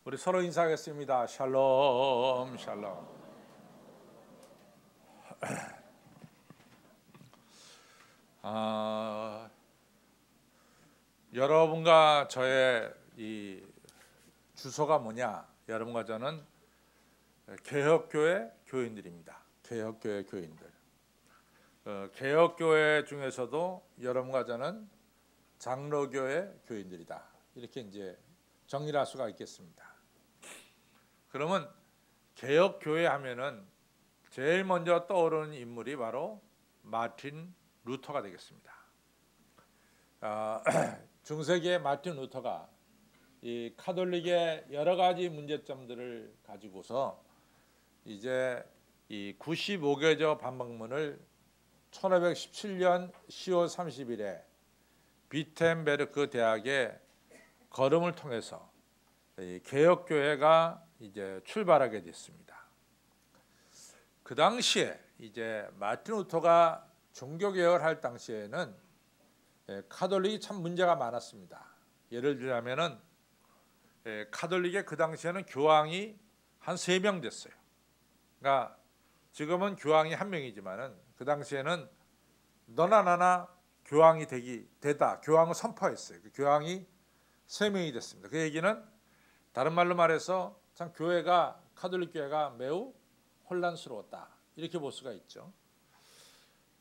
우리 서로 인사하겠습니다. 샬롬, 샬롬. 여러분과 저의 이 주소가 뭐냐? 여러분과 저는 개혁교회 교인들입니다. 개혁교회 교인들. 개혁교회 중에서도 여러분과 저는 장로교회 교인들이다. 이렇게 이제 정리를 할 수가 있겠습니다. 그러면 개혁교회 하면은 제일 먼저 떠오르는 인물이 바로 마틴 루터가 되겠습니다. 중세기의 마틴 루터가 이 카톨릭의 여러 가지 문제점들을 가지고서 이제 이 95개조 반박문을 1517년 10월 30일에 비텐베르크 대학의 걸음을 통해서 개혁교회가 이제 출발하게 됐습니다. 그 당시에 이제 마틴 루터가 종교개혁을 할 당시에는 카톨릭이 참 문제가 많았습니다. 예를 들자면은 카톨릭의 그 당시에는 교황이 한 3명 됐어요. 그러니까 지금은 교황이 1명이지만은 그 당시에는 너나 나나 교황이 되다 교황을 선포했어요. 그 교황이 3명이 됐습니다. 그 얘기는 다른 말로 말해서 참 교회가 카톨릭 교회가 매우 혼란스러웠다 이렇게 볼 수가 있죠.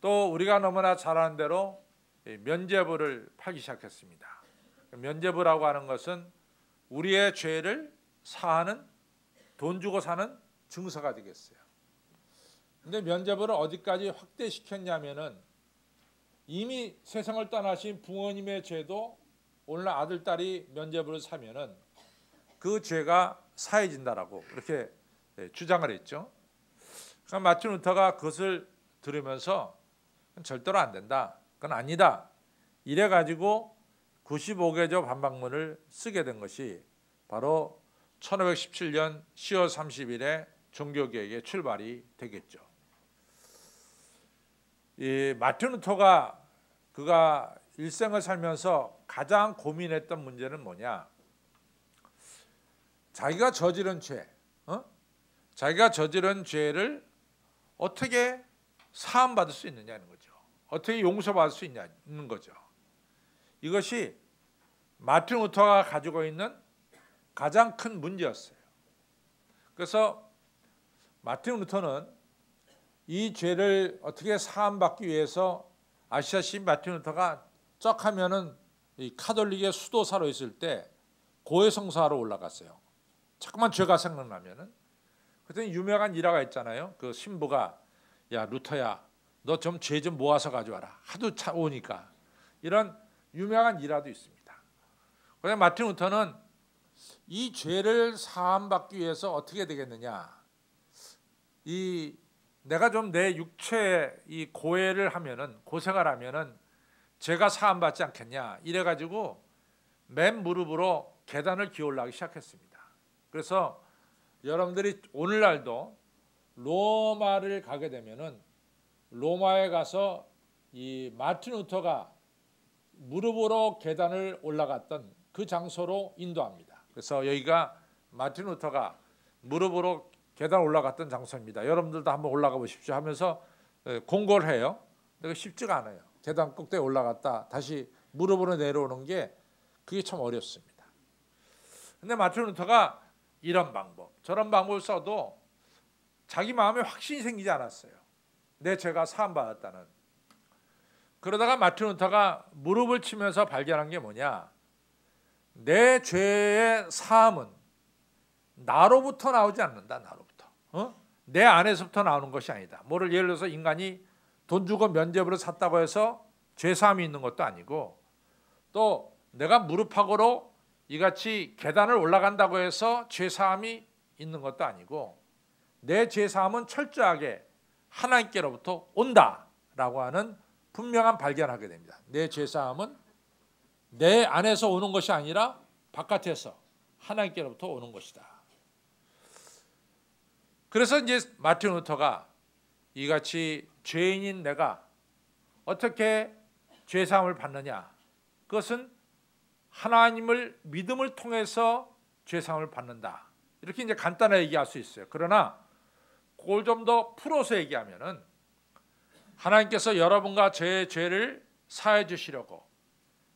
또 우리가 너무나 잘 아는 대로 면죄부를 팔기 시작했습니다. 면죄부라고 하는 것은 우리의 죄를 사하는 돈 주고 사는 증서가 되겠어요. 근데 면죄부를 어디까지 확대시켰냐면은 이미 세상을 떠나신 부모님의 죄도 오늘날 아들 딸이 면죄부를 사면은 그 죄가 사해진다라고 이렇게 주장을 했죠. 그러니까 마틴 루터가 그것을 들으면서 절대로 안 된다. 그건 아니다. 이래 가지고 95개조 반박문을 쓰게 된 것이 바로 1517년 10월 30일에 종교개혁의 출발이 되겠죠. 이 마틴 루터가 그가 일생을 살면서 가장 고민했던 문제는 뭐냐? 자기가 저지른 죄, 자기가 저지른 죄를 어떻게 사함받을 수 있느냐는 거죠. 어떻게 용서받을 수 있는 거죠. 이것이 마틴 루터가 가지고 있는 가장 큰 문제였어요. 그래서 마틴 루터는 이 죄를 어떻게 사함받기 위해서 아시다시피 마틴 루터가 쩍 하면은 이 카톨릭의 수도사로 있을 때 고해성사하러 올라갔어요. 자꾸만 죄가 생각나면은 그때 유명한 일화가 있잖아요. 그 신부가 야 루터야 너 좀 죄 좀 모아서 가져와라. 하도 오니까 이런 유명한 일화도 있습니다. 그런데 마틴 루터는 이 죄를 사함받기 위해서 어떻게 되겠느냐? 이 내가 좀 내 육체에 이 고해를 하면은 고생을 하면은 죄가 사함받지 않겠냐? 이래 가지고 맨 무릎으로 계단을 기어올라가기 시작했습니다. 그래서 여러분들이 오늘날도 로마를 가게 되면은 로마에 가서 이 마틴 루터가 무릎으로 계단을 올라갔던 그 장소로 인도합니다. 그래서 여기가 마틴 루터가 무릎으로 계단 올라갔던 장소입니다. 여러분들도 한번 올라가 보십시오 하면서 공고를 해요. 근데 쉽지가 않아요. 계단 꼭대기에 올라갔다 다시 무릎으로 내려오는 게 그게 참 어렵습니다. 근데 마틴 루터가 이런 방법 저런 방법을 써도 자기 마음에 확신이 생기지 않았어요. 내 죄가 사함받았다는. 그러다가 마틴 루터가 무릎을 치면서 발견한 게 뭐냐? 내 죄의 사함은 나로부터 나오지 않는다. 나로부터. 내 안에서부터 나오는 것이 아니다. 뭐를 예를 들어서 인간이 돈 주고 면죄부를 샀다고 해서 죄 사함이 있는 것도 아니고 또 내가 무릎팍으로 이같이 계단을 올라간다고 해서 죄 사함이 있는 것도 아니고 내 죄 사함은 철저하게 하나님께로부터 온다라고 하는 분명한 발견하게 됩니다. 내 죄 사함은 내 안에서 오는 것이 아니라 바깥에서 하나님께로부터 오는 것이다. 그래서 이제 마틴 루터가 이같이 죄인인 내가 어떻게 죄 사함을 받느냐? 그것은 하나님을 믿음을 통해서 죄사함을 받는다. 이렇게 이제 간단하게 얘기할 수 있어요. 그러나 그걸 좀 더 풀어서 얘기하면은 하나님께서 여러분과 저의 죄를 사해 주시려고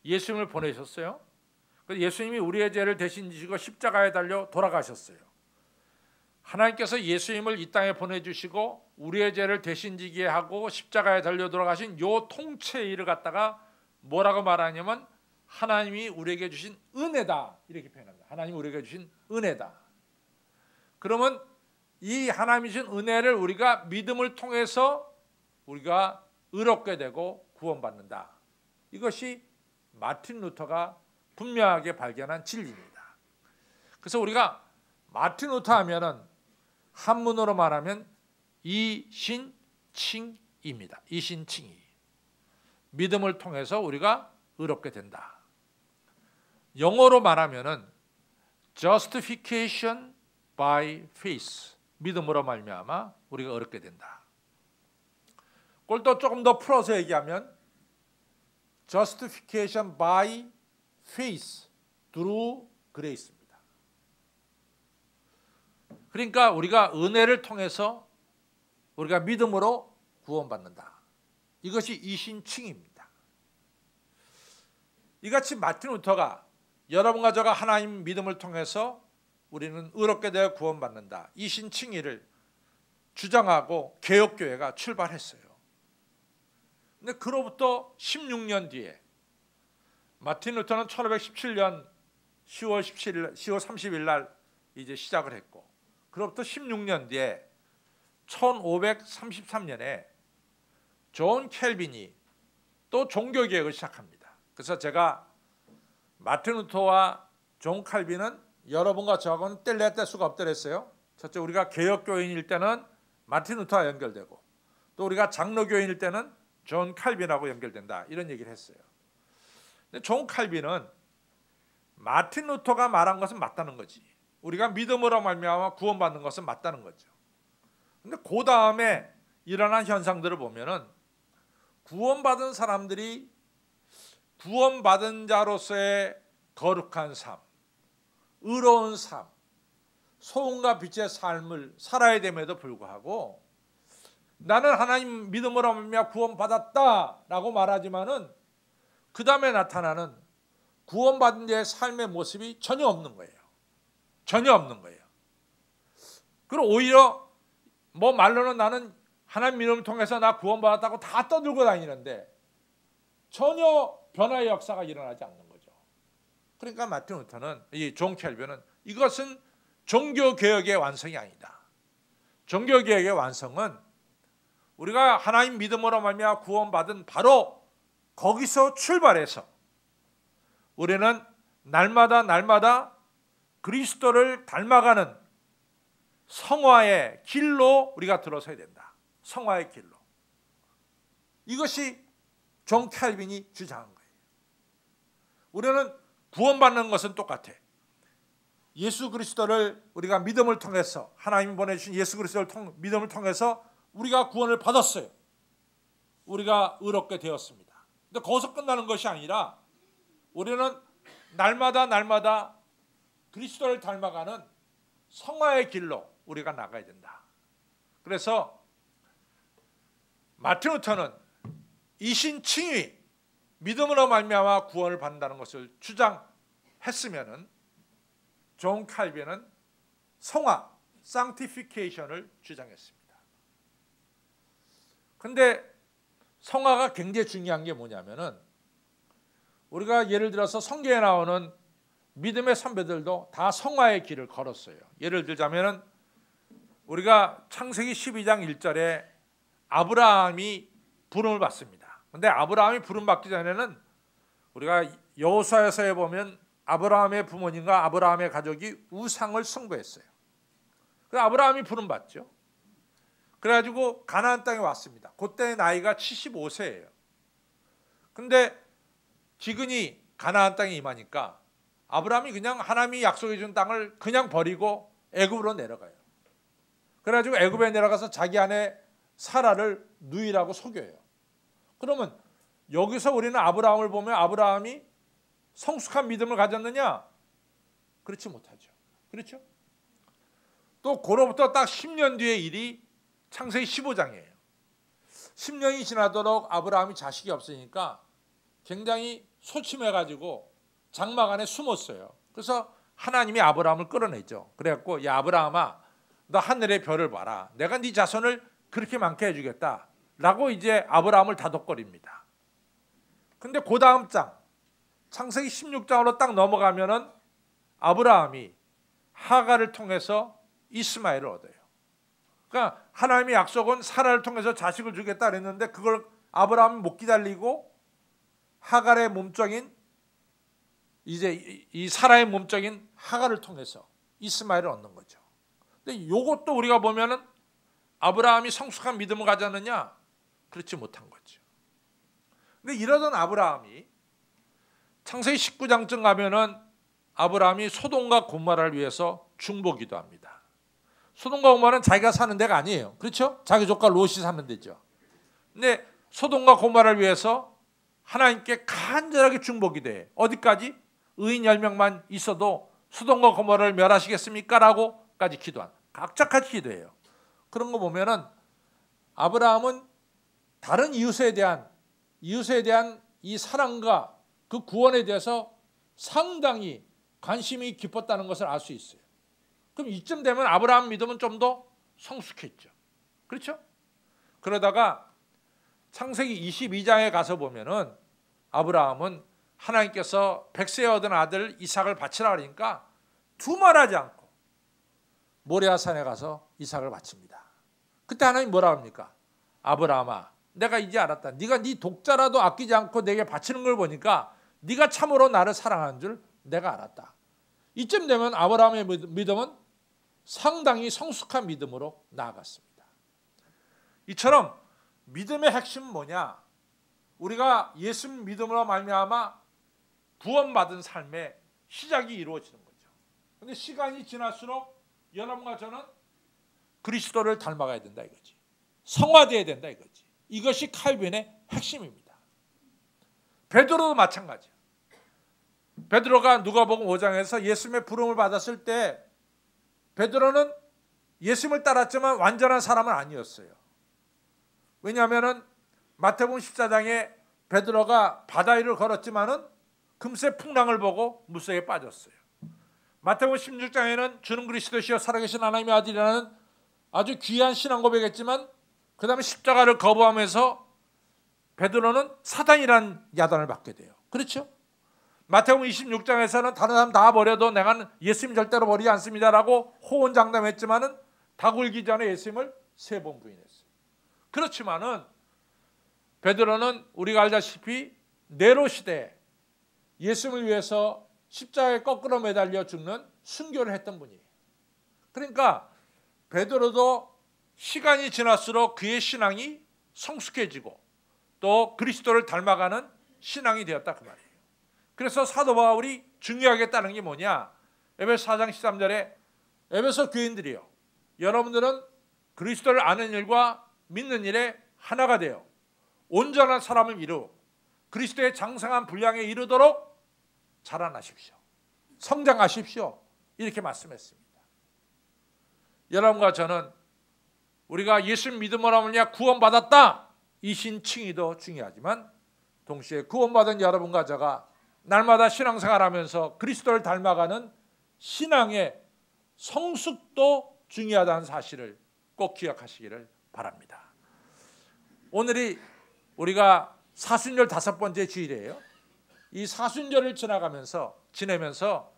예수님을 보내셨어요. 예수님이 우리의 죄를 대신 지시고 십자가에 달려 돌아가셨어요. 하나님께서 예수님을 이 땅에 보내주시고 우리의 죄를 대신 지게 하고 십자가에 달려 돌아가신 요 통째의 일을 갖다가 뭐라고 말하냐면 하나님이 우리에게 주신 은혜다, 이렇게 표현합니다. 하나님이 우리에게 주신 은혜다. 그러면 이 하나님이 주신 은혜를 우리가 믿음을 통해서 우리가 의롭게 되고 구원받는다. 이것이 마틴 루터가 분명하게 발견한 진리입니다. 그래서 우리가 마틴 루터 하면은 한문으로 말하면 이신칭입니다. 이신칭이. 믿음을 통해서 우리가 의롭게 된다. 영어로 말하면은 justification by faith. 믿음으로 말미암아 우리가 의롭게 된다. 그걸 또 조금 더 풀어서 얘기하면 justification by faith through grace입니다. 그러니까 우리가 은혜를 통해서 우리가 믿음으로 구원받는다. 이것이 이신칭입니다. 이같이 마틴 루터가 여러분과 저가 하나님 믿음을 통해서 우리는 의롭게 되어 구원받는다. 이신칭의를 주장하고 개혁교회가 출발했어요. 근데 그로부터 16년 뒤에 마틴 루터는 1517년 10월 30일 날 이제 시작을 했고, 그로부터 16년 뒤에 1533년에 존 켈빈이 또 종교개혁을 시작합니다. 그래서 제가 마틴 루터와 존 켈빈은 여러분과 저하고는 뗄래야 뗄 수가 없다 그랬어요. 첫째, 우리가 개혁교인일 때는 마틴 루터와 연결되고, 또 우리가 장로교인일 때는 존 켈빈하고 연결된다, 이런 얘기를 했어요. 근데 존 켈빈은 마틴 루터가 말한 것은 맞다는 거지. 우리가 믿음으로 말미암아 구원받는 것은 맞다는 거죠. 근데 그 다음에 일어난 현상들을 보면은 구원받은 사람들이 구원받은 자로서의 거룩한 삶, 의로운 삶, 소금과 빛의 삶을 살아야 됨에도 불구하고 나는 하나님 믿음으로 말미암아 구원받았다라고 말하지만은 그 다음에 나타나는 구원받은 자의 삶의 모습이 전혀 없는 거예요. 전혀 없는 거예요. 그리고 오히려 뭐 말로는 나는 하나님 믿음을 통해서 나 구원받았다고 다 떠들고 다니는데 전혀 변화의 역사가 일어나지 않는 거죠. 그러니까 마틴 루터는, 이 존 켈빈은 이것은 종교개혁의 완성이 아니다. 종교개혁의 완성은 우리가 하나님 믿음으로 말미암아 구원받은 바로 거기서 출발해서 우리는 날마다 그리스도를 닮아가는 성화의 길로 우리가 들어서야 된다. 성화의 길로. 이것이 존 켈빈이 주장한 거예요. 우리는 구원받는 것은 똑같아. 예수 그리스도를 우리가 믿음을 통해서, 하나님이 보내주신 예수 그리스도를 믿음을 통해서 우리가 구원을 받았어요. 우리가 의롭게 되었습니다. 근데 거기서 끝나는 것이 아니라 우리는 날마다 그리스도를 닮아가는 성화의 길로 우리가 나가야 된다. 그래서 마틴 루터는 이신칭의 믿음으로 말미암아 구원을 받는다는 것을 주장했으면은 존 켈빈은 성화, sanctification을 주장했습니다. 근데 성화가 굉장히 중요한 게 뭐냐면은 우리가 예를 들어서 성경에 나오는 믿음의 선배들도 다 성화의 길을 걸었어요. 예를 들자면은 우리가 창세기 12장 1절에 아브라함이 부름을 받습니다. 근데 아브라함이 부름 받기 전에는 우리가 여호수아서에 보면 아브라함의 부모님과 아브라함의 가족이 우상을 숭배했어요. 그래서 아브라함이 부름 받죠. 그래가지고 가나안 땅에 왔습니다. 그때 나이가 75세예요. 근데 기근이 가나안 땅에 임하니까 아브라함이 그냥 하나님이 약속해 준 땅을 그냥 버리고 애굽으로 내려가요. 그래가지고 애굽에 내려가서 자기 아내 사라를 누이라고 속여요. 그러면 여기서 우리는 아브라함을 보면 아브라함이 성숙한 믿음을 가졌느냐? 그렇지 못하죠. 그렇죠? 또 그로부터 딱 10년 뒤의 일이 창세기 15장이에요. 10년이 지나도록 아브라함이 자식이 없으니까 굉장히 소침해가지고 장막 안에 숨었어요. 그래서 하나님이 아브라함을 끌어내죠. 그래갖고 야 아브라함아, 너 하늘의 별을 봐라. 내가 네 자손을 그렇게 많게 해주겠다. 라고 이제 아브라함을 다독거립니다. 근데 그 다음 장 창세기 16장으로 딱 넘어가면은 아브라함이 하갈을 통해서 이스마엘을 얻어요. 그러니까 하나님의 약속은 사라를 통해서 자식을 주겠다 그랬는데 그걸 아브라함이 못 기다리고 하갈의 몸종인 이제 이 사라의 몸종인 하갈을 통해서 이스마엘을 얻는 거죠. 근데 이것도 우리가 보면은 아브라함이 성숙한 믿음을 가졌느냐? 그렇지 못한 거죠. 근데 이러던 아브라함이 창세기 19장쯤 가면은 아브라함이 소돔과 고모라를 위해서 중보기도합니다. 소돔과 고모라는 자기가 사는 데가 아니에요. 그렇죠? 자기 조카 롯이 사는 데죠. 근데 소돔과 고모라를 위해서 하나님께 간절하게 중보기도해. 어디까지? 의인 10명만 있어도 소돔과 고모라를 멸하시겠습니까? 라고까지 기도한. 각자까지 기도해요. 그런 거 보면은 아브라함은 다른 이웃에 대한 이 사랑과 그 구원에 대해서 상당히 관심이 깊었다는 것을 알 수 있어요. 그럼 이쯤 되면 아브라함 믿음은 좀 더 성숙했죠. 그렇죠? 그러다가 창세기 22장에 가서 보면은 아브라함은 하나님께서 백세에 얻은 아들 이삭을 바치라 그러니까 두말하지 않고 모레아산에 가서 이삭을 바칩니다. 그때 하나님 뭐라 합니까? 아브라함아, 내가 이제 알았다. 네가 네 독자라도 아끼지 않고 내게 바치는 걸 보니까 네가 참으로 나를 사랑하는 줄 내가 알았다. 이쯤 되면 아브라함의 믿음은 상당히 성숙한 믿음으로 나아갔습니다. 이처럼 믿음의 핵심은 뭐냐? 우리가 예수 믿음으로 말미암아 구원받은 삶의 시작이 이루어지는 거죠. 그런데 시간이 지날수록 여러분과 저는 그리스도를 닮아가야 된다 이거지. 성화되어야 된다 이거지. 이것이 칼빈의 핵심입니다. 베드로도 마찬가지야. 베드로가 누가복음 5장에서 예수님의 부름을 받았을 때 베드로는 예수님을 따랐지만 완전한 사람은 아니었어요. 왜냐하면 마태복음 14장에 베드로가 바다 위를 걸었지만은 금세 풍랑을 보고 물속에 빠졌어요. 마태복음 16장에는 주는 그리스도시여 살아계신 하나님의 아들이라는 아주 귀한 신앙 고백했지만 그 다음에 십자가를 거부하면서 베드로는 사단이라는 야단을 받게 돼요. 그렇죠? 마태복음 26장에서는 다른 사람 다 버려도 내가 예수님 절대로 버리지 않습니다라고 호언장담했지만은 다 굴기 전에 예수님을 3번 부인했어요. 그렇지만은 베드로는 우리가 알다시피 네로 시대에 예수님을 위해서 십자가에 거꾸로 매달려 죽는 순교를 했던 분이에요. 그러니까 베드로도 시간이 지날수록 그의 신앙이 성숙해지고 또 그리스도를 닮아가는 신앙이 되었다 그 말이에요. 그래서 사도 바울이 중요하게 했다는 게 뭐냐? 에베소 4장 13절에 에베소 교인들이요, 여러분들은 그리스도를 아는 일과 믿는 일에 하나가 되어 온전한 사람을 이루고 그리스도의 장성한 분량에 이르도록 자라나십시오. 성장하십시오. 이렇게 말씀했습니다. 여러분과 저는 우리가 예수 믿음으로 하느냐 구원받았다 이 신칭의도 중요하지만 동시에 구원받은 여러분과 저가 날마다 신앙생활하면서 그리스도를 닮아가는 신앙의 성숙도 중요하다는 사실을 꼭 기억하시기를 바랍니다. 오늘이 우리가 사순절 5번째 주일이에요. 이 사순절을 지내면서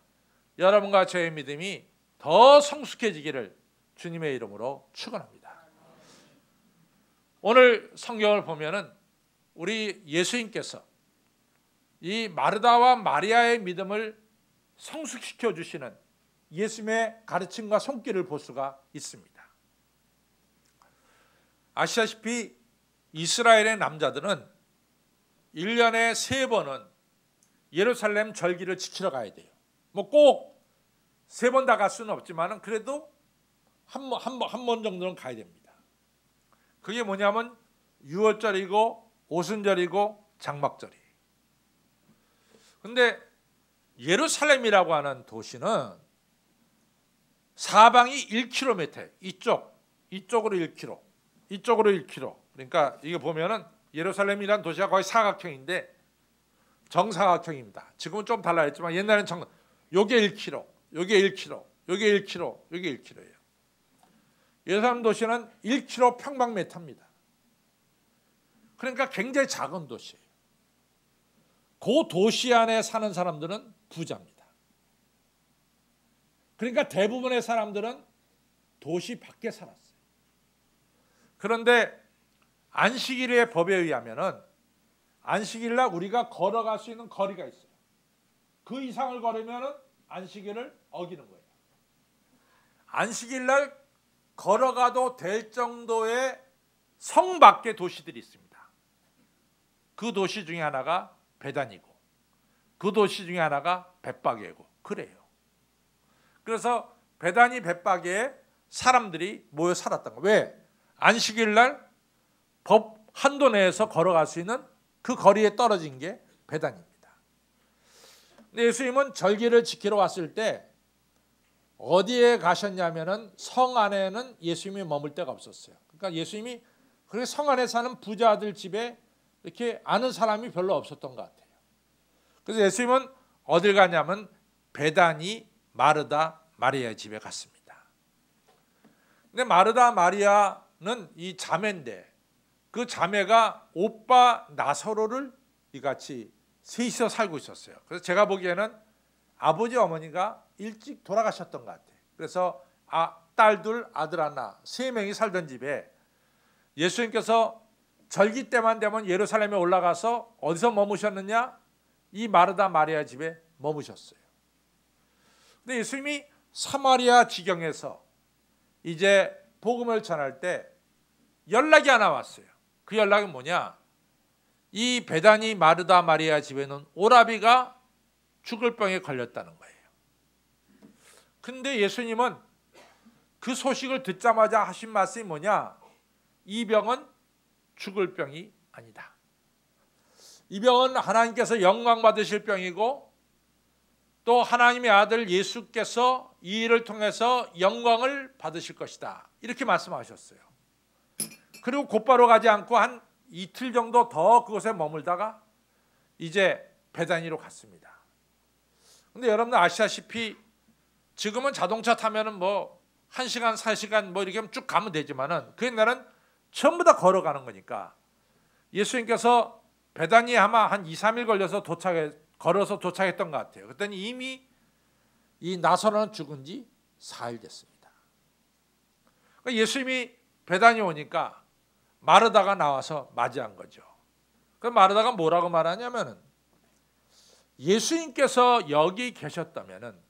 여러분과 저의 믿음이 더 성숙해지기를 주님의 이름으로 축원합니다. 오늘 성경을 보면은 우리 예수님께서 이 마르다와 마리아의 믿음을 성숙시켜 주시는 예수님의 가르침과 손길을 볼 수가 있습니다. 아시다시피 이스라엘의 남자들은 1년에 3번은 예루살렘 절기를 지키러 가야 돼요. 뭐 꼭 3번 다 갈 수는 없지만 그래도 한 번 정도는 가야 됩니다. 그게 뭐냐면 유월절이고 오순절이고 장막절이. 근데 예루살렘이라고 하는 도시는 사방이 1km, 이쪽으로 1km, 이쪽으로 1km. 그러니까 이게 보면은 예루살렘이라는 도시가 거의 사각형인데 정사각형입니다. 지금은 좀 달라졌지만 옛날에는 요게 1km, 요게 1km, 요게 1km, 요게 1km예요. 예루살렘 도시는 1km 평방미터입니다. 그러니까 굉장히 작은 도시예요. 그 도시 안에 사는 사람들은 부자입니다. 그러니까 대부분의 사람들은 도시 밖에 살았어요. 그런데 안식일의 법에 의하면은 안식일 날 우리가 걸어갈 수 있는 거리가 있어요. 그 이상을 걸으면은 안식일을 어기는 거예요. 안식일 날 걸어가도 될 정도의 성 밖의 도시들이 있습니다. 그 도시 중에 하나가 베단이고 그 도시 중에 하나가 벳바게고 그래요. 그래서 베다니 벳바게에 사람들이 모여 살았던 거예요. 왜? 안식일 날 법 한도 내에서 걸어갈 수 있는 그 거리에 떨어진 게 베단입니다. 근데 예수님은 절기를 지키러 왔을 때 어디에 가셨냐면은 성 안에는 예수님이 머물 데가 없었어요. 그러니까 예수님이 그렇게 성 안에 사는 부자들 집에 이렇게 아는 사람이 별로 없었던 것 같아요. 그래서 예수님은 어딜 가냐면 베다니 마르다 마리아 집에 갔습니다. 근데 마르다 마리아는 이 자매인데 그 자매가 오빠 나사로를 이같이 셋이서 살고 있었어요. 그래서 제가 보기에는 아버지 어머니가 일찍 돌아가셨던 것 같아요. 그래서 딸 둘 아들 하나 3명이 살던 집에 예수님께서 절기 때만 되면 예루살렘에 올라가서 어디서 머무셨느냐? 이 마르다 마리아 집에 머무셨어요. 근데 예수님이 사마리아 지경에서 이제 복음을 전할 때 연락이 하나 왔어요. 그 연락은 뭐냐? 이 베다니 마르다 마리아 집에는 오라비가 죽을 병에 걸렸다는 거예요. 근데 예수님은 그 소식을 듣자마자 하신 말씀이 뭐냐? 이 병은 죽을 병이 아니다. 이 병은 하나님께서 영광 받으실 병이고 또 하나님의 아들 예수께서 이 일을 통해서 영광을 받으실 것이다. 이렇게 말씀하셨어요. 그리고 곧바로 가지 않고 한 이틀 정도 더 그곳에 머물다가 이제 베다니로 갔습니다. 근데 여러분들 아시다시피 지금은 자동차 타면은 뭐 1시간, 4시간 뭐 이렇게 쭉 가면 되지만은 그 옛날은 전부 다 걸어가는 거니까 예수님께서 베다니에 아마 한 2, 3일 걸려서 걸어서 도착했던 것 같아요. 그랬더니 이미 이 나사로는 죽은 지 4일 됐습니다. 그러니까 예수님이 베다니 오니까 마르다가 나와서 맞이한 거죠. 그 마르다가 뭐라고 말하냐면은 예수님께서 여기 계셨다면은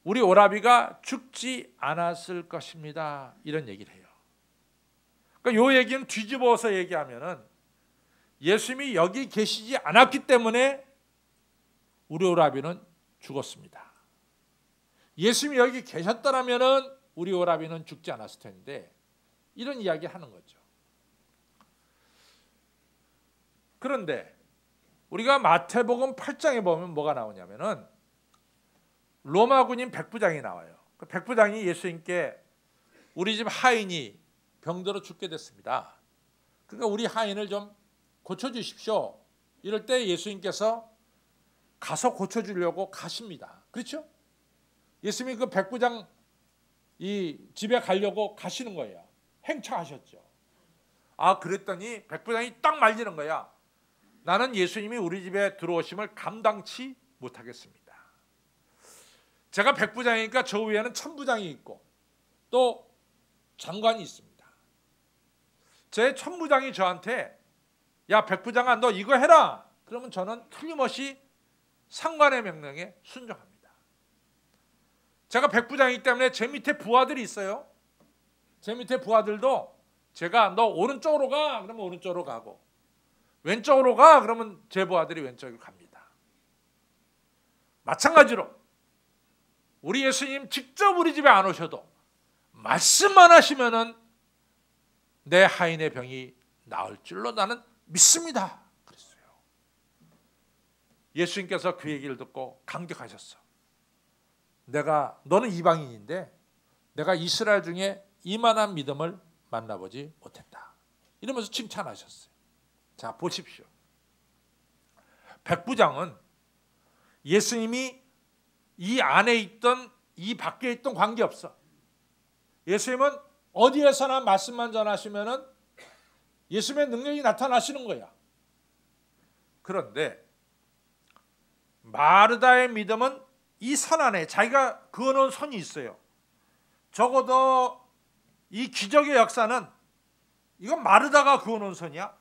우리 오라비가 죽지 않았을 것입니다. 이런 얘기를 해요. 그러니까 이 얘기는 뒤집어서 얘기하면은 예수님이 여기 계시지 않았기 때문에 우리 오라비는 죽었습니다. 예수님이 여기 계셨더라면은 우리 오라비는 죽지 않았을 텐데 이런 이야기 하는 거죠. 그런데 우리가 마태복음 8장에 보면 뭐가 나오냐면은 로마 군인 백부장이 나와요. 그 백부장이 예수님께 우리 집 하인이 병들어 죽게 됐습니다. 그러니까 우리 하인을 좀 고쳐주십시오. 이럴 때 예수님께서 가서 고쳐주려고 가십니다. 그렇죠? 예수님이 그 백부장 이 집에 가려고 가시는 거예요. 행차하셨죠. 그랬더니 백부장이 딱 말리는 거야. 나는 예수님이 우리 집에 들어오심을 감당치 못하겠습니다. 제가 백부장이니까 저 위에는 천부장이 있고 또 장관이 있습니다. 제 천부장이 저한테 야 백부장아 너 이거 해라. 그러면 저는 틀림없이 상관의 명령에 순종합니다. 제가 백부장이기 때문에 제 밑에 부하들이 있어요. 제 밑에 부하들도 제가 너 오른쪽으로 가 그러면 오른쪽으로 가고 왼쪽으로 가 그러면 제 부하들이 왼쪽으로 갑니다. 마찬가지로 우리 예수님 직접 우리 집에 안 오셔도 말씀만 하시면은 내 하인의 병이 나을 줄로 나는 믿습니다. 그랬어요. 예수님께서 그 얘기를 듣고 감격하셨어. 너는 이방인인데 내가 이스라엘 중에 이만한 믿음을 만나보지 못했다. 이러면서 칭찬하셨어요. 자, 보십시오. 백부장은 예수님이 이 안에 있던 이 밖에 있던 관계없어. 예수님은 어디에서나 말씀만 전하시면은 예수님의 능력이 나타나시는 거야. 그런데 마르다의 믿음은 이 선 안에 자기가 그어놓은 선이 있어요. 적어도 이 기적의 역사는 이건 마르다가 그어놓은 선이야.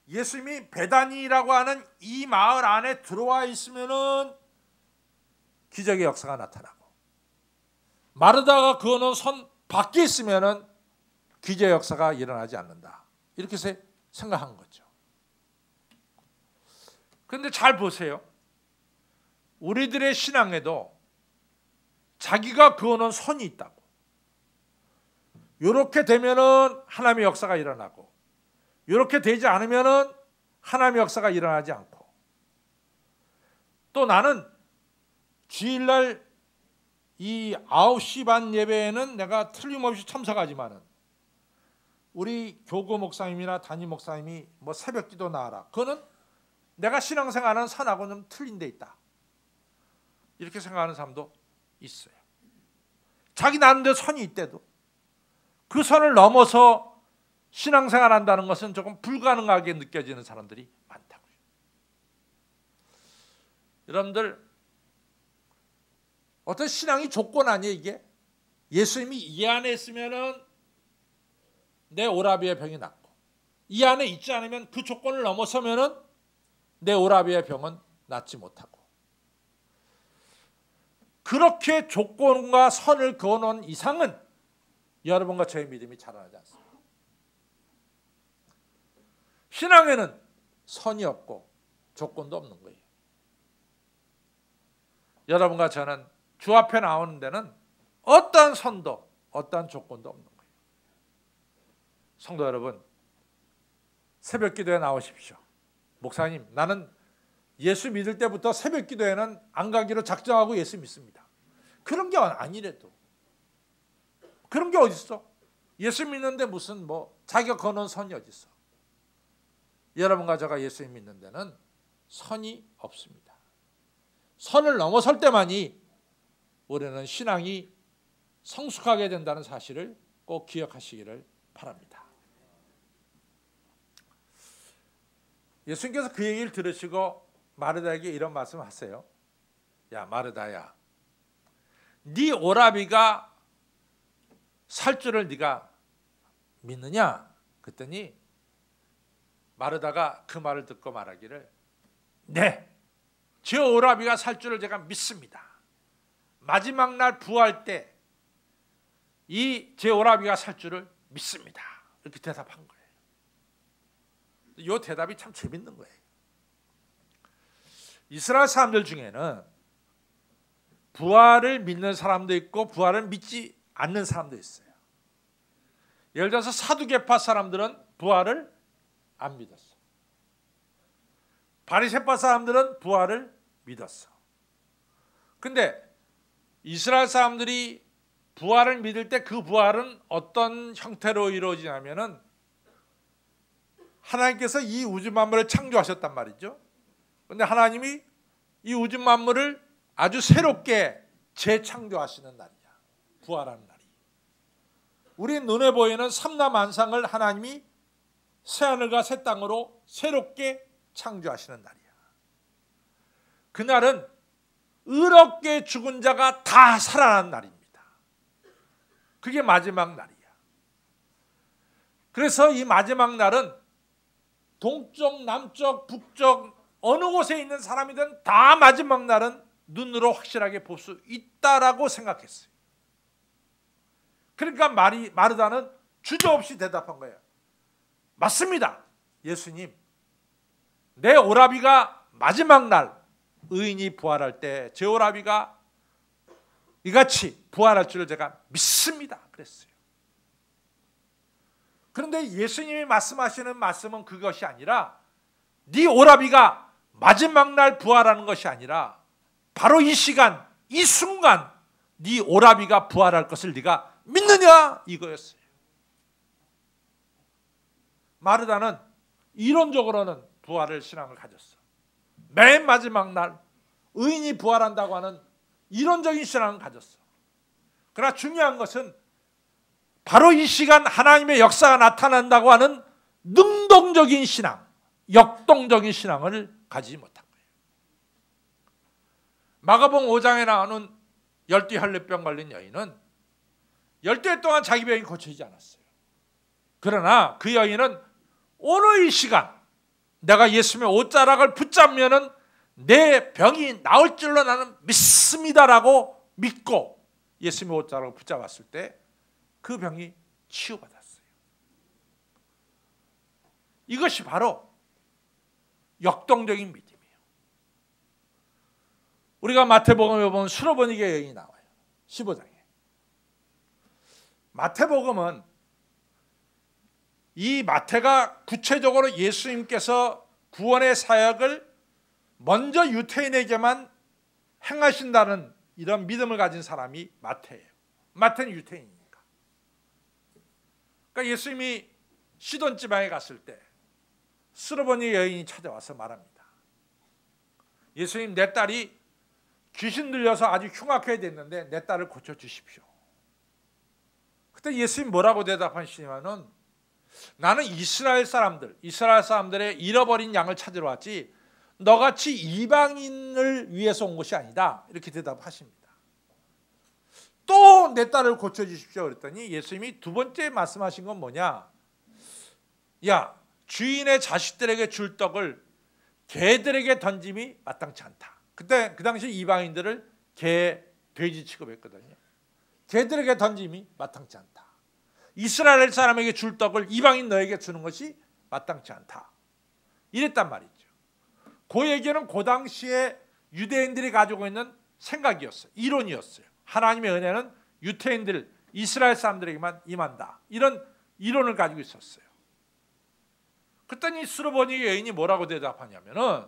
예수님이 베다니라고 하는 이 마을 안에 들어와 있으면은 기적의 역사가 나타나고, 마르다가 그어놓은 선 밖에 있으면은 기적의 역사가 일어나지 않는다. 이렇게 생각한 거죠. 그런데 잘 보세요. 우리들의 신앙에도 자기가 그어놓은 선이 있다고. 이렇게 되면은 하나님의 역사가 일어나고, 이렇게 되지 않으면은 하나님의 역사가 일어나지 않고, 또 나는 주일날 이 9시 반 예배에는 내가 틀림없이 참석하지만은 우리 교구 목사님이나 담임 목사님이 뭐 새벽 기도 나와라, 그거는 내가 신앙생활하는 선하고는 틀린 데 있다. 이렇게 생각하는 사람도 있어요. 자기 나름대로 선이 있대도 그 선을 넘어서 신앙생활 한다는 것은 조금 불가능하게 느껴지는 사람들이 많다고요. 여러분들, 어떤 신앙이 조건 아니에요, 이게? 예수님이 이 안에 있으면은 내 오라비의 병이 낫고, 이 안에 있지 않으면 그 조건을 넘어서면은 내 오라비의 병은 낫지 못하고, 그렇게 조건과 선을 그어놓은 이상은 여러분과 저의 믿음이 자라나지 않습니다. 신앙에는 선이 없고 조건도 없는 거예요. 여러분과 저는 주 앞에 나오는 데는 어떠한 선도 어떠한 조건도 없는 거예요. 성도 여러분, 새벽 기도에 나오십시오. 목사님, 나는 예수 믿을 때부터 새벽 기도에는 안 가기로 작정하고 예수 믿습니다. 그런 게 아니래도, 그런 게 어딨어? 예수 믿는데 무슨 자기가 거는 선이 어딨어? 여러분과 제가 예수 믿는 데는 선이 없습니다. 선을 넘어설 때만이 우리는 신앙이 성숙하게 된다는 사실을 꼭 기억하시기를 바랍니다. 예수님께서 그 얘기를 들으시고 마르다에게 이런 말씀을 하세요. 야, 마르다야, 네 오라비가 살 줄을 네가 믿느냐? 그랬더니 마르다가 그 말을 듣고 말하기를, 네, 제 오라비가 살 줄을 제가 믿습니다. 마지막 날 부활 때 이 제 오라비가 살 줄을 믿습니다. 이렇게 대답한 거예요. 이 대답이 참 재밌는 거예요. 이스라엘 사람들 중에는 부활을 믿는 사람도 있고 부활을 믿지 않는 사람도 있어요. 예를 들어서 사두개파 사람들은 부활을 안 믿었어. 바리새파 사람들은 부활을 믿었어. 근데 이스라엘 사람들이 부활을 믿을 때 그 부활은 어떤 형태로 이루어지냐면은 하나님께서 이 우주 만물을 창조하셨단 말이죠. 그런데 하나님이 이 우주 만물을 아주 새롭게 재창조하시는 날이야. 부활하는 날이. 우리 눈에 보이는 삼라만상을 하나님이 새하늘과 새 땅으로 새롭게 창조하시는 날이야. 그날은 의롭게 죽은 자가 다 살아난 날입니다. 그게 마지막 날이야. 그래서 이 마지막 날은 동쪽, 남쪽, 북쪽 어느 곳에 있는 사람이든 다 마지막 날은 눈으로 확실하게 볼 수 있다라고 생각했어요. 그러니까 마르다는 주저없이 대답한 거예요. 맞습니다. 예수님, 내 오라비가 마지막 날 의인이 부활할 때 제 오라비가 이같이 부활할 줄을 제가 믿습니다. 그랬어요. 그런데 예수님이 말씀하시는 말씀은 그것이 아니라 네 오라비가 마지막 날 부활하는 것이 아니라 바로 이 시간, 이 순간 네 오라비가 부활할 것을 네가 믿느냐 이거였어요. 마르다는 이론적으로는 부활을 신앙을 가졌어. 맨 마지막 날 의인이 부활한다고 하는 이론적인 신앙을 가졌어. 그러나 중요한 것은 바로 이 시간 하나님의 역사가 나타난다고 하는 능동적인 신앙, 역동적인 신앙을 가지지 못한 거예요. 마가복음 5장에 나오는 열두 혈루병 걸린 여인은 12해 동안 자기 병이 고쳐지지 않았어요. 그러나 그 여인은 오늘 이 시간 내가 예수님의 옷자락을 붙잡으면 내 병이 나을 줄로 나는 믿습니다라고 믿고 예수님의 옷자락을 붙잡았을 때 그 병이 치유받았어요. 이것이 바로 역동적인 믿음이에요. 우리가 마태복음에 보면 수로보니게 여인이 나와요. 15장에. 마태복음은 이 마태가 구체적으로 예수님께서 구원의 사역을 먼저 유태인에게만 행하신다는 이런 믿음을 가진 사람이 마태예요. 마태는 유태인이니까. 그러니까 예수님이 시돈 지방에 갔을 때 수로보니 여인이 찾아와서 말합니다. 예수님, 내 딸이 귀신 들려서 아주 흉악하게 됐는데 내 딸을 고쳐주십시오. 그때 예수님 뭐라고 대답하시냐면은 나는 이스라엘 사람들의 잃어버린 양을 찾으러 왔지 너같이 이방인을 위해서 온 것이 아니다. 이렇게 대답하십니다. 또 내 딸을 고쳐주십시오 그랬더니 예수님이 두 번째 말씀하신 건 뭐냐? 야, 주인의 자식들에게 줄 떡을 개들에게 던짐이 마땅치 않다. 그때 그 당시 이방인들을 개, 돼지 취급했거든요. 개들에게 던짐이 마땅치 않다. 이스라엘 사람에게 줄 떡을 이방인 너에게 주는 것이 마땅치 않다. 이랬단 말이죠. 그 얘기는 그 당시에 유대인들이 가지고 있는 생각이었어요. 이론이었어요. 하나님의 은혜는 유대인들, 이스라엘 사람들에게만 임한다. 이런 이론을 가지고 있었어요. 그랬더니 수로보니 여인이 뭐라고 대답하냐면은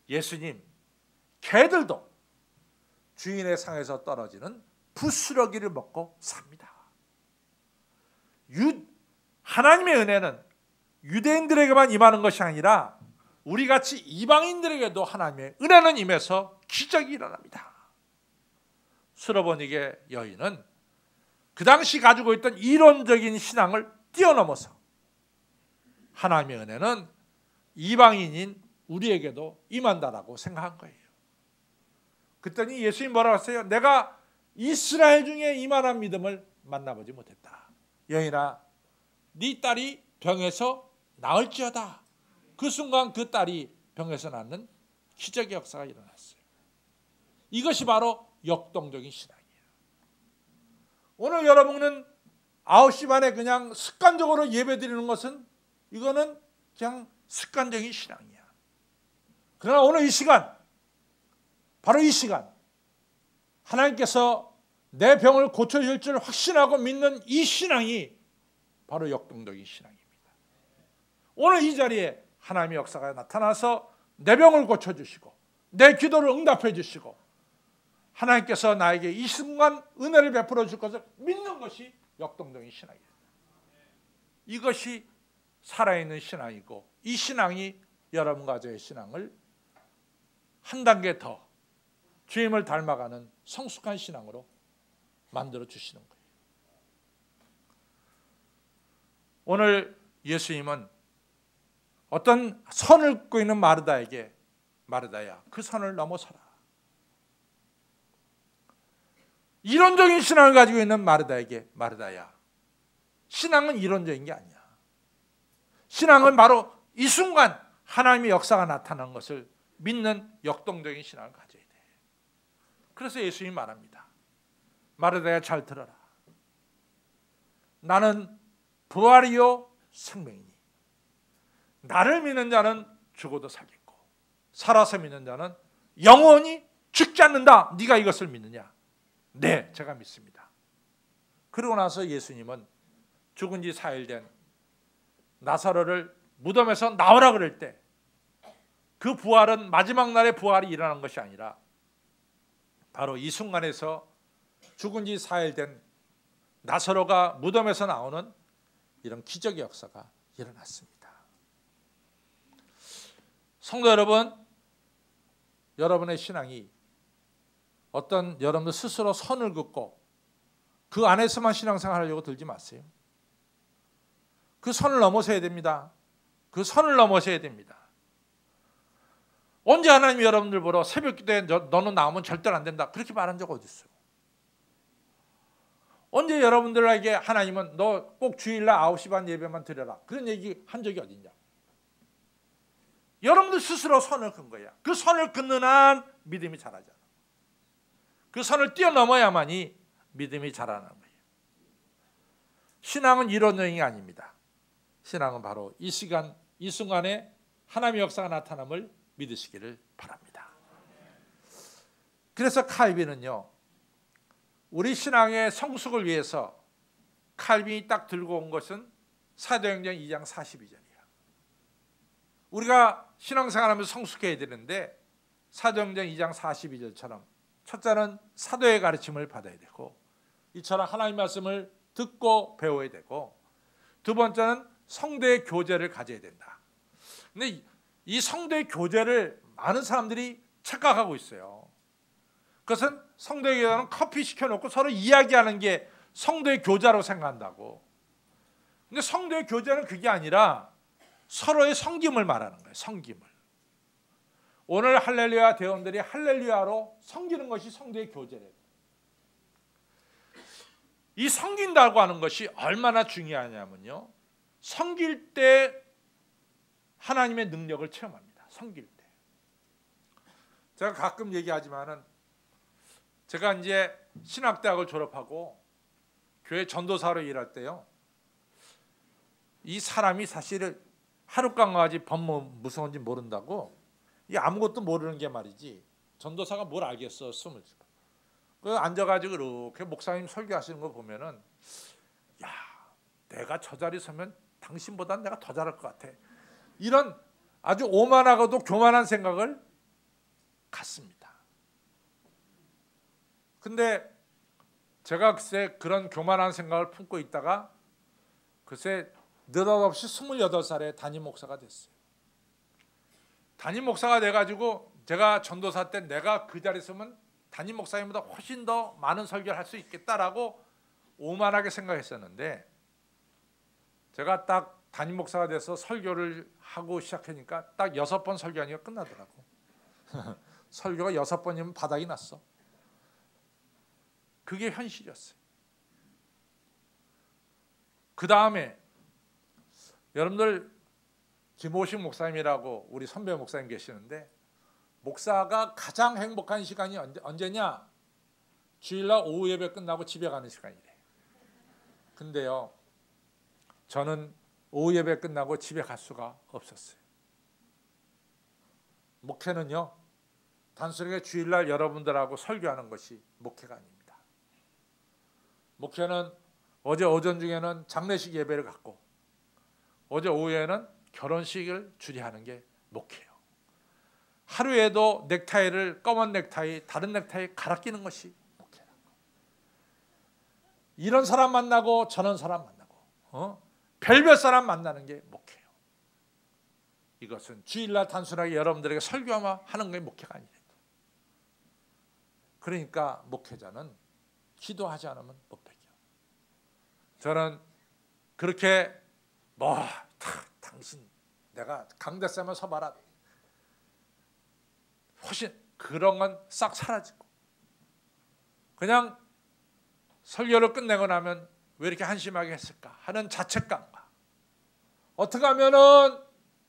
예수님, 개들도 주인의 상에서 떨어지는 부스러기를 먹고 삽니다. 하나님의 은혜는 유대인들에게만 임하는 것이 아니라 우리같이 이방인들에게도 하나님의 은혜는 임해서 기적이 일어납니다. 수로보니게 여인은 그 당시 가지고 있던 이론적인 신앙을 뛰어넘어서 하나님의 은혜는 이방인인 우리에게도 임한다라고 생각한 거예요. 그랬더니 예수님 뭐라고 했어요? 내가 이스라엘 중에 이만한 믿음을 만나보지 못했다. 여인아, 네 딸이 병에서 나을지어다. 그 순간 그 딸이 병에서 낫는 기적의 역사가 일어났어요. 이것이 바로 역동적인 신앙이에요. 오늘 여러분은 9시 반에 그냥 습관적으로 예배드리는 것은 이거는 그냥 습관적인 신앙이야. 그러나 오늘 이 시간, 바로 이 시간, 하나님께서 내 병을 고쳐줄 줄 확신하고 믿는 이 신앙이 바로 역동적인 신앙입니다. 오늘 이 자리에 하나님의 역사가 나타나서 내 병을 고쳐주시고 내 기도를 응답해 주시고 하나님께서 나에게 이 순간 은혜를 베풀어 줄 것을 믿는 것이 역동적인 신앙이에요. 이것이 살아있는 신앙이고 이 신앙이 여러분과 저의 신앙을 한 단계 더 주님을 닮아가는 성숙한 신앙으로 만들어 주시는 거예요. 오늘 예수님은 어떤 선을 긋고 있는 마르다에게 마르다야, 그 선을 넘어서라. 이론적인 신앙을 가지고 있는 마르다에게 마르다야, 신앙은 이론적인 게 아니야. 신앙은 바로 이 순간 하나님의 역사가 나타나는 것을 믿는 역동적인 신앙을 가져야 돼. 그래서 예수님이 말합니다. 마르다야, 잘 들어라. 나는 부활이요 생명이니 나를 믿는 자는 죽어도 살겠고 살아서 믿는 자는 영원히 죽지 않는다. 네가 이것을 믿느냐? 네, 제가 믿습니다. 그러고 나서 예수님은 죽은 지 4일 된 나사로를 무덤에서 나오라 그럴 때 그 부활은 마지막 날의 부활이 일어난 것이 아니라 바로 이 순간에서 죽은 지 4일 된 나사로가 무덤에서 나오는 이런 기적의 역사가 일어났습니다. 성도 여러분, 여러분의 신앙이 어떤 여러분들 스스로 선을 긋고 그 안에서만 신앙생활 하려고 들지 마세요. 그 선을 넘어서야 됩니다. 그 선을 넘어서야 됩니다. 언제 하나님이 여러분들 보러 새벽 기도에 너는 나오면 절대로 안 된다 그렇게 말한 적 어디 있어요? 언제 여러분들에게 하나님은 너 꼭 주일날 9시 반 예배만 드려라 그런 얘기 한 적이 어딨냐? 여러분들 스스로 선을 긋는 거야. 그 선을 긋는 한 믿음이 자라잖아. 그 선을 뛰어넘어야만이 믿음이 자라는 거예요. 신앙은 이론 여행이 아닙니다. 신앙은 바로 이 시간, 이 순간에 하나님의 역사가 나타남을 믿으시기를 바랍니다. 그래서 칼빈은요, 우리 신앙의 성숙을 위해서 칼빈이 딱 들고 온 것은 사도행전 2장 42절이에요. 우리가 신앙생활하면서 성숙해야 되는데 사도행전 2장 42절처럼 첫째는 사도의 가르침을 받아야 되고 이처럼 하나님 말씀을 듣고 배워야 되고 두 번째는 성도의 교제를 가져야 된다. 근데 이 성도의 교제를 많은 사람들이 착각하고 있어요. 그것은 성도의 교제는 커피 시켜놓고 서로 이야기하는 게 성도의 교제라고 생각한다고. 근데 성도의 교제는 그게 아니라 서로의 섬김을 말하는 거예요. 섬김을. 오늘 할렐루야 대원들이 할렐루야로 섬기는 것이 성도의 교제래요. 이 섬긴다고 하는 것이 얼마나 중요하냐면요, 섬길 때 하나님의 능력을 체험합니다. 섬길 때. 제가 가끔 얘기하지만은 제가 이제 신학대학을 졸업하고 교회 전도사로 일할 때요, 이 사람이 사실은 하룻강아지 법무 무서운지 모른다고 이 아무것도 모르는 게 말이지 전도사가 뭘 알겠어. 그 앉아가지고 이렇게 목사님 설교하시는 거 보면은 야, 내가 저 자리 서면 당신보단 내가 더 잘할 것 같아. 이런 아주 오만하고도 교만한 생각을 갖습니다. 근데 제가 글쎄 그런 교만한 생각을 품고 있다가 글쎄 느닷없이 28살에 담임 목사가 됐어요. 담임 목사가 돼가지고 제가 전도사 때 내가 그 자리에 서면 담임 목사님보다 훨씬 더 많은 설교를 할 수 있겠다라고 오만하게 생각했었는데 제가 딱 담임 목사가 돼서 설교를 하고 시작하니까 딱 6번 설교하니까 끝나더라고. 설교가 6번이면 바닥이 났어. 그게 현실이었어요. 그 다음에 여러분들 김호식 목사님이라고 우리 선배 목사님 계시는데 목사가 가장 행복한 시간이 언제냐? 주일날 오후 예배 끝나고 집에 가는 시간이래. 근데요, 저는 오후 예배 끝나고 집에 갈 수가 없었어요. 목회는요, 단순하게 주일날 여러분들하고 설교하는 것이 목회가 아닙니다. 목회는 어제 오전 중에는 장례식 예배를 갖고 어제 오후에는 결혼식을 주례하는 게 목회예요. 하루에도 넥타이를 검은 넥타이, 다른 넥타이 갈아 끼는 것이 목회라고. 이런 사람 만나고 저런 사람 만나고 별별 사람 만나는 게 목회예요. 이것은 주일날 단순하게 여러분들에게 설교만 하는 게 목회가 아니에요. 그러니까 목회자는 기도하지 않으면 못 배겨. 저는 그렇게 당신 내가 강대상에 서봐라 훨씬 그런 건 싹 사라지고 그냥 설교를 끝내고 나면 왜 이렇게 한심하게 했을까 하는 자책감과 어떻게 하면은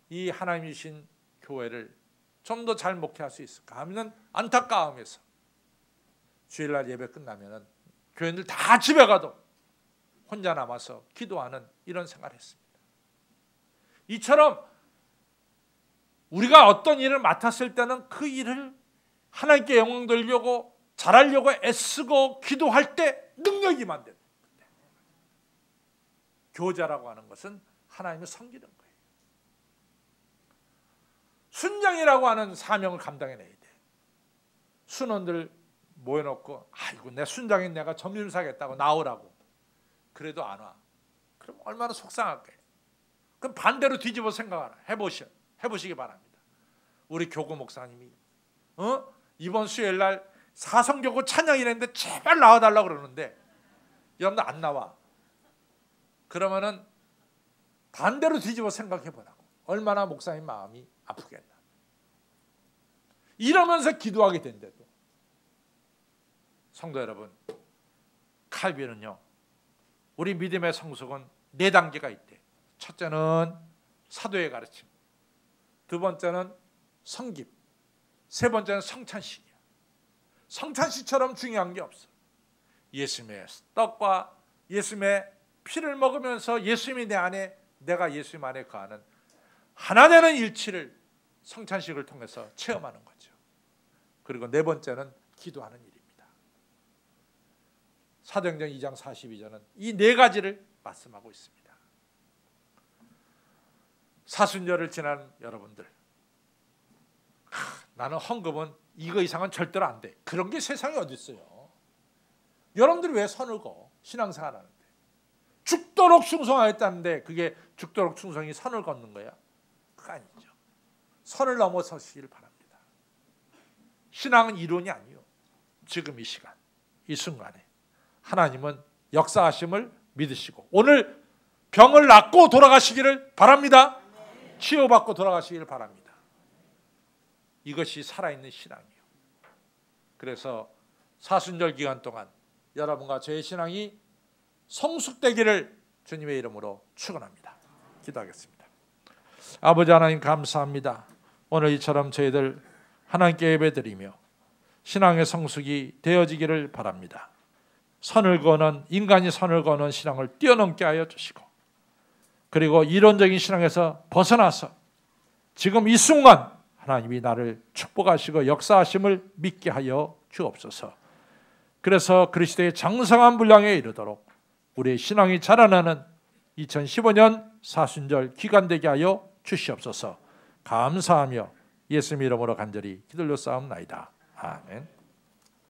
이 하나님이 주신 교회를 좀 더 잘 목회할 수 있을까 하는 안타까움에서 주일날 예배 끝나면은 교인들 다 집에 가도 혼자 남아서 기도하는 이런 생활을 했습니다. 이처럼 우리가 어떤 일을 맡았을 때는 그 일을 하나님께 영광 돌리려고 잘하려고 애쓰고 기도할 때 능력이 만드는 거예요. 교제라고 하는 것은 하나님을 섬기는 거예요. 순장이라고 하는 사명을 감당해내야 돼. 순원들 모여놓고 아이고 내 순장인 내가 점심 사겠다고 나오라고. 그래도 안 와. 그럼 얼마나 속상할까요? 그럼 반대로 뒤집어 생각하라. 해보시기 바랍니다. 우리 교구 목사님이 이번 수요일 날 사성교구 찬양이랬는데 제발 나와달라고 그러는데 여러분들 안 나와. 그러면은 반대로 뒤집어 생각해보라고. 얼마나 목사님 마음이 아프겠나. 이러면서 기도하게 된대도. 성도 여러분, 칼빈은요, 우리 믿음의 성숙은 4단계가 있대. 첫째는 사도의 가르침, 두 번째는 성김, 세 번째는 성찬식이야. 성찬식처럼 중요한 게 없어. 예수님의 떡과 예수님의 피를 먹으면서 예수님이 내 안에, 내가 예수님 안에 거하는 하나 되는 일치를 성찬식을 통해서 체험하는 거죠. 그리고 네 번째는 기도하는 일입니다. 사도행전 2장 42절은 이 네 가지를 말씀하고 있습니다. 사순절을 지난 여러분들, 나는 헌금은 이거 이상은 절대로 안 돼. 그런 게 세상에 어디 있어요. 여러분들이 왜 선을 그어? 신앙생활 하는데. 죽도록 충성하겠다는데 그게 죽도록 충성이 선을 걷는 거야? 그거 아니죠. 선을 넘어서시길 바랍니다. 신앙은 이론이 아니요. 지금 이 시간, 이 순간에 하나님은 역사하심을 믿으시고 오늘 병을 낫고 돌아가시기를 바랍니다. 치유받고 돌아가시기를 바랍니다. 이것이 살아있는 신앙이에요. 그래서 사순절 기간 동안 여러분과 저의 신앙이 성숙되기를 주님의 이름으로 축원합니다. 기도하겠습니다. 아버지 하나님 감사합니다. 오늘 이처럼 저희들 하나님께 예배드리며 신앙의 성숙이 되어지기를 바랍니다. 선을 거는, 인간이 선을 거는 신앙을 뛰어넘게 하여 주시고, 그리고 이론적인 신앙에서 벗어나서 지금 이 순간 하나님이 나를 축복하시고 역사하심을 믿게 하여 주옵소서. 그래서 그리스도의 장성한 분량에 이르도록 우리의 신앙이 자라나는 2015년 사순절 기간되게 하여 주시옵소서. 감사하며 예수님 이름으로 간절히 기도로 싸움나이다. 아멘.